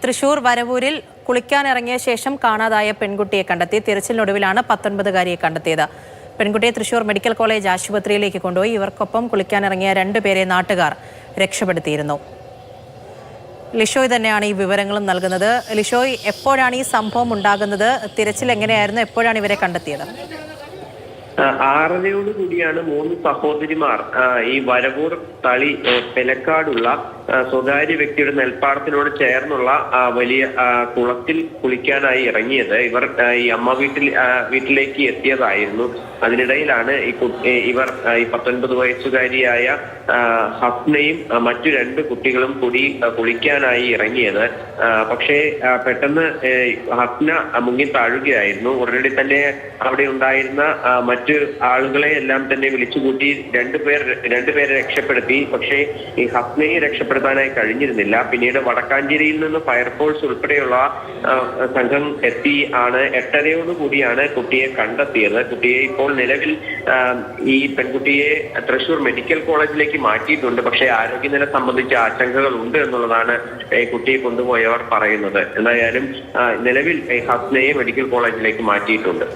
തൃശൂർ വരവൂരിൽ കുളിക്കാനിറങ്ങിയ ശേഷം കാണാതായ പെൺകുട്ടിയെ കണ്ടെത്തി. തിരച്ചിലിനൊടുവിലാണ് 19-കാരിയെ കണ്ടെത്തിയത്. പെൺകുട്ടിയെ തൃശൂർ മെഡിക്കൽ കോളേജ് ആശുപത്രിയിലേക്ക് കൊണ്ടുപോയി. ഇവർക്കൊപ്പം കുളിക്കാനിറങ്ങിയ 2 പേരെ നാട്ടുകാർ രക്ഷപ്പെടുത്തിയിരുന്നു. ലിഷോയ് തന്നെയാണ് ഈ വിവരങ്ങളും നൽകുന്നത്. ലിഷോയ്, എപ്പോഴാണ് ഈ സംഭവം ഉണ്ടാകുന്നത്? തിരച്ചിൽ എങ്ങനെയായിരുന്നു? എപ്പോഴാണ് ഇവരെ കണ്ടെത്തിയത്? 6:30 കൂടിയാണ് 3 സഹോദരിമാർ ഈ വരവൂർ തളി പെലക്കാടുള്ള സ്വകാര്യ വ്യക്തിയുടെ നെൽപ്പാടത്തിനോട് ചേർന്നുള്ള വലിയ കുളത്തിൽ കുളിക്കാനായി ഇറങ്ങിയത്. ഇവർ ഈ അമ്മ വീട്ടിലേക്ക് എത്തിയതായിരുന്നു. അതിനിടയിലാണ് ഇവർ ഈ 19 വയസ്സുകാരിയായ ഹസ്നയും മറ്റു 2 കുട്ടികളും കൂടി കുളിക്കാനായി ഇറങ്ങിയത്. പക്ഷേ പെട്ടെന്ന് ഹസ്ന മുങ്ങി താഴുകയായിരുന്നു. ഉടനടി തന്നെ അവിടെ ഉണ്ടായിരുന്ന മറ്റു ആളുകളെ എല്ലാം തന്നെ വിളിച്ചുകൂട്ടി 2 പേരെ രക്ഷപ്പെടുത്തി. പക്ഷേ ഈ ഹസ്നയെ രക്ഷപ്പെടുത്താനായി കഴിഞ്ഞിരുന്നില്ല. പിന്നീട് വടക്കാഞ്ചേരിയിൽ നിന്ന് ഫയർഫോഴ്സ് ഉൾപ്പെടെയുള്ള സംഘം എത്തി 8:30 കൂടിയാണ് കുട്ടിയെ കണ്ടെത്തിയത്. കുട്ടിയെ ഇപ്പോൾ നിലവിൽ ഈ പെൺകുട്ടിയെ തൃശൂർ മെഡിക്കൽ കോളേജിലേക്ക് മാറ്റിയിട്ടുണ്ട്. പക്ഷേ ആരോഗ്യനില സംബന്ധിച്ച ആശങ്കകൾ ഉണ്ട് എന്നുള്ളതാണ് കുട്ടിയെ കൊണ്ടുപോയവർ പറയുന്നത്. എന്തായാലും നിലവിൽ ഹസ്നയെ മെഡിക്കൽ കോളേജിലേക്ക് മാറ്റിയിട്ടുണ്ട്.